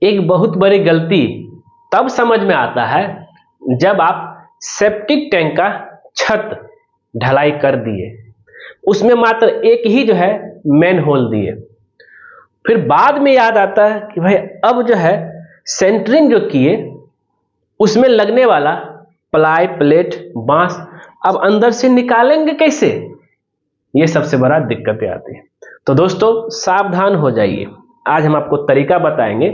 एक बहुत बड़ी गलती तब समझ में आता है जब आप सेप्टिक टैंक का छत ढलाई कर दिए, उसमें मात्र एक ही जो है मेन होल दिए, फिर बाद में याद आता है कि भाई अब जो है सेंटरिंग जो किए उसमें लगने वाला प्लाई, प्लेट, बांस अब अंदर से निकालेंगे कैसे, ये सबसे बड़ा दिक्कतें आती है। तो दोस्तों सावधान हो जाइए। आज हम आपको तरीका बताएंगे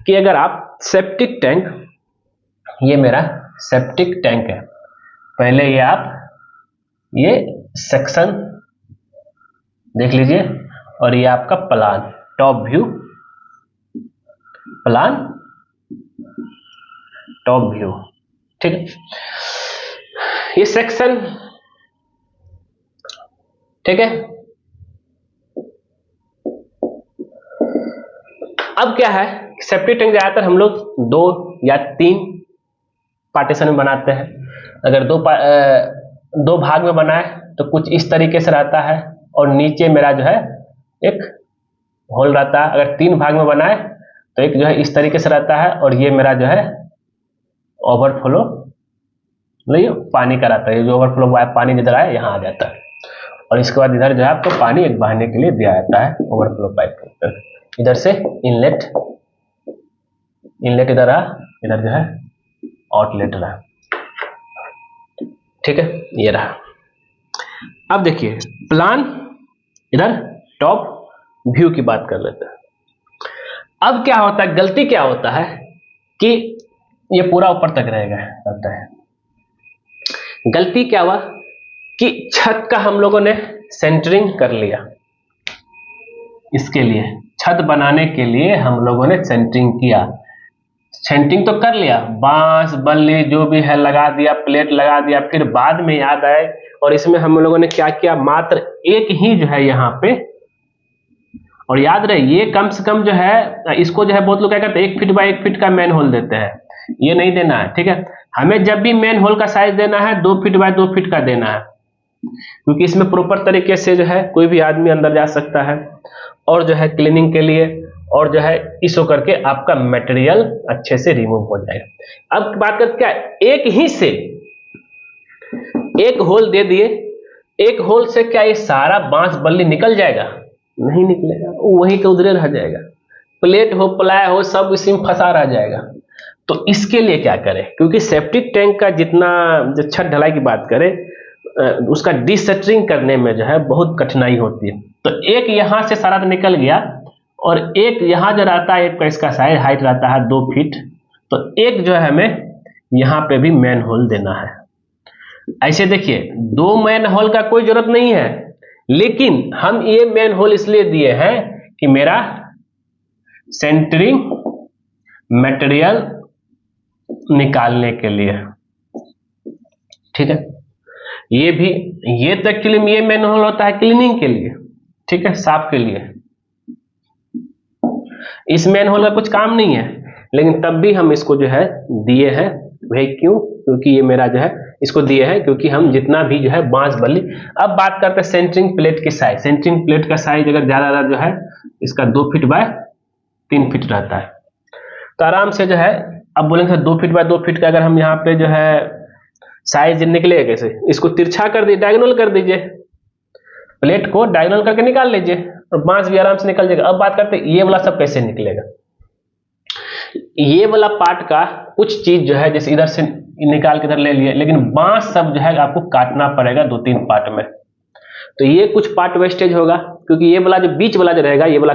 कि अगर आप सेप्टिक टैंक, ये मेरा सेप्टिक टैंक है, पहले ये आप ये सेक्शन देख लीजिए और ये आपका plan, top view, plan, top view, ठीक है, ये सेक्शन, ठीक है। अब क्या है, सेप्टिक टैंक ज्यादातर हम लोग 2 या 3 पार्टीशन में बनाते हैं। अगर दो भाग में बनाए तो कुछ इस तरीके से रहता है और नीचे मेरा जो है एक होल रहता है। अगर 3 भाग में बनाए तो एक जो है इस तरीके से रहता है और ये मेरा जो है ओवरफ्लो, नहीं पानी का रहता है, ये जो ओवरफ्लो पानी जिधर आए यहाँ आ जाता है और इसके बाद इधर जो है आपको पानी एक बहाने के लिए दिया जाता है ओवरफ्लो पाइप के ऊपर। इधर से इनलेट इधर रहा, इधर जो है आउटलेट रहा, ठीक है, ये रहा। अब देखिए प्लान, इधर टॉप व्यू की बात कर लेते हैं। अब क्या होता है, गलती क्या होता है कि ये पूरा ऊपर तक रहेगा, रहता है। गलती क्या हुआ कि छत का हम लोगों ने सेंटरिंग कर लिया, इसके लिए छत बनाने के लिए हम लोगों ने सेंटरिंग किया, सेंटरिंग तो कर लिया, बांस बल्ली जो भी है लगा दिया, प्लेट लगा दिया, फिर बाद में याद आए और इसमें हम लोगों ने क्या किया, मात्र एक ही जो है यहाँ पे, और याद रहे ये कम से कम जो है इसको जो है बहुत लोग क्या करते हैं 1 फीट बाय 1 फीट का मेन होल देते हैं, ये नहीं देना है, ठीक है। हमें जब भी मेन होल का साइज देना है 2 फीट बाय 2 फीट का देना है, क्योंकि इसमें प्रॉपर तरीके से जो है कोई भी आदमी अंदर जा सकता है और जो है क्लीनिंग के लिए और जो है इस होकर के आपका मटेरियल अच्छे से रिमूव हो जाएगा। अब बात करते क्या, एक ही से एक होल दे दिए, एक होल से क्या ये सारा बांस बल्ली निकल जाएगा? नहीं निकलेगा, वहीं के उधरे रह जाएगा, प्लेट हो प्लाई हो सब इसी में फंसा रह जाएगा। तो इसके लिए क्या करें, क्योंकि सेप्टिक टैंक का जितना जो छत ढलाई की बात करें उसका डिशटरिंग करने में जो है बहुत कठिनाई होती है। तो एक यहाँ से सारा तो निकल गया और एक यहाँ जो रहता है, एक इसका साइज हाइट रहता है 2 फीट, तो एक जो है हमें यहाँ पे भी मेन होल देना है। ऐसे देखिए 2 मेन होल का कोई जरूरत नहीं है, लेकिन हम ये मेन होल इसलिए दिए हैं कि मेरा सेंटरिंग मटेरियल निकालने के लिए, ठीक है। ये तो एक्चुअली ये मेन होल होता है क्लीनिंग के लिए, ठीक है, साफ के लिए। इस मेन होल का कुछ काम नहीं है, लेकिन तब भी हम इसको जो है दिए हैं। भाई क्यों? क्योंकि ये मेरा जो है इसको दिए हैं क्योंकि हम जितना भी जो है बांस बल्ली। अब बात करते हैं सेंटरिंग प्लेट की साइज। सेंटरिंग प्लेट का साइज अगर ज्यादा जो है इसका 2 फीट बाय 3 फीट रहता है, तो आराम से जो है अब बोलेंगे 2 फीट बाय 2 फीट का अगर हम यहाँ पे जो है साइज निकलेगा कैसे, इसको तिरछा कर दीजिए, डायगोनल कर दीजिए, प्लेट को डायगोनल करके निकाल लीजिए और बांस भी आराम से निकल जाएगा। अब बात करते हैं ये वाला सब कैसे निकलेगा। ये वाला पार्ट का कुछ चीज जो है जैसे इधर से निकाल के इधर ले लिए, लेकिन बांस सब जो है आपको काटना पड़ेगा 2-3 पार्ट में। तो ये कुछ पार्ट वेस्टेज होगा, क्योंकि ये वाला जो बीच वाला जो रहेगा ये वाला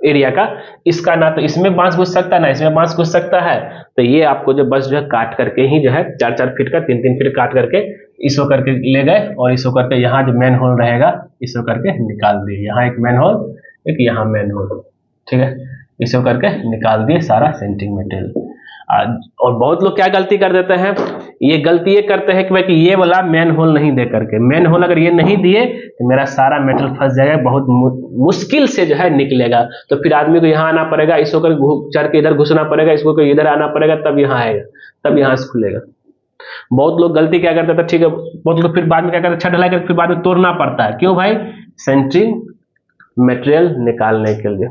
एरिया का, इसका ना तो इसमें बांस घुस सकता है ना इसमें बांस घुस सकता है। तो ये आपको जो बस जो है काट करके ही जो है 4-4 फीट का 3-3 फीट काट करके इसको करके ले गए और इसको करके यहाँ जो मेन होल रहेगा इसको करके निकाल दिए, यहाँ एक मेन होल, एक यहाँ मेन होल, ठीक है, इसको करके निकाल दिए सारा सेंटरिंग मटेरियल। और बहुत लोग क्या गलती कर देते हैं, ये गलती ये करते हैं कि भाई कि ये वाला मेन होल नहीं दे करके, मेन होल अगर ये नहीं दिए तो मेरा सारा मेटल फंस जाएगा, बहुत मुश्किल से जो है निकलेगा। तो फिर आदमी को यहाँ आना पड़ेगा, इसको कर चढ़ के इधर घुसना पड़ेगा, इसको इधर आना पड़ेगा, तब यहाँ आएगा, तब यहाँ से खुलेगा। बहुत लोग गलती क्या करते थे, ठीक है, बहुत लोग फिर बाद में क्या करते, छत ढलाई करके फिर बाद में तोड़ना पड़ता है। क्यों भाई? सेंटरिंग मटेरियल निकालने के लिए।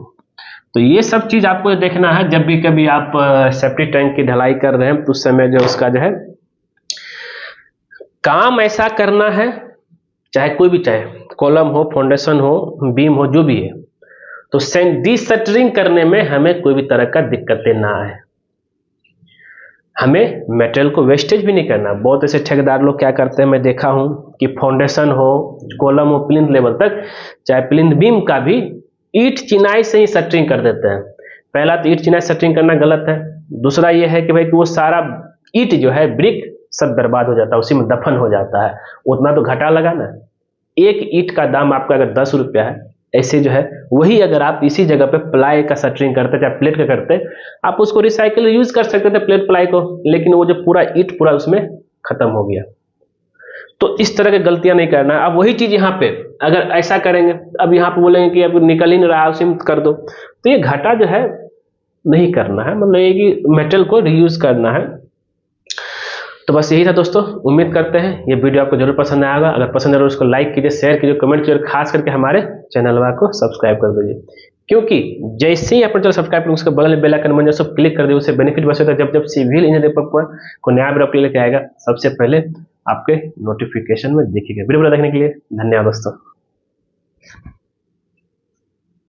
तो ये सब चीज आपको देखना है जब भी कभी आप सेप्टिक टैंक की ढलाई कर रहे हैं, तो उस समय जो उसका जो है काम ऐसा करना है, चाहे कोई भी, चाहे कॉलम हो, फाउंडेशन हो, बीम हो, जो भी है, तो डिशटरिंग करने में हमें कोई भी तरह का दिक्कतें ना आए। हमें मटेरियल को वेस्टेज भी नहीं करना। बहुत ऐसे ठेकेदार लोग क्या करते हैं, मैं देखा हूं कि फाउंडेशन हो, कॉलम हो, प्लिंथ लेवल तक, चाहे प्लिंथ बीम का भी ईंट चिनाई से ही शटरिंग कर देते हैं। पहला तो ईंट चिनाई शटरिंग करना गलत है। दूसरा यह है कि भाई कि वो सारा ईंट जो है, ब्रिक सब बर्बाद हो जाता है, उसी में दफन हो जाता है। उतना तो घाटा लगा ना। एक ईंट का दाम आपका अगर 10 रुपया है, ऐसे जो है वही अगर आप इसी जगह पे प्लाई का शटरिंग करते, चाहे प्लेट का करते, आप उसको रिसाइकिल यूज कर सकते थे प्लेट प्लाई को, लेकिन वो जो पूरा ईंट पूरा उसमें खत्म हो गया। तो इस तरह की गलतियां नहीं करना है। अब वही चीज यहाँ पे अगर ऐसा करेंगे, अब यहाँ पे बोलेंगे कि अब निकल ही नहीं रहा, उसी में कर दो, तो ये घाटा जो है नहीं करना है। मतलब ये कि मेटल को रीयूज करना है। तो बस यही था दोस्तों। उम्मीद करते हैं ये वीडियो आपको जरूर पसंद आएगा। अगर पसंद है तो उसको लाइक कीजिए, शेयर कीजिए, कमेंट कीजिए, और खास करके हमारे चैनल को सब्सक्राइब कर दीजिए, क्योंकि जैसे ही अपने चैनल सब्सक्राइब करेंगे उसके बगल में बेल आइकन बन जाए, सब क्लिक कर दीजिए। उससे बेनिफिट बस होता है, जब जब सिविल इंजीनियरिंग पर को नया वीडियो लेके आएगा, सबसे पहले आपके नोटिफिकेशन में दिखेगा। वीडियो देखने के लिए धन्यवाद दोस्तों।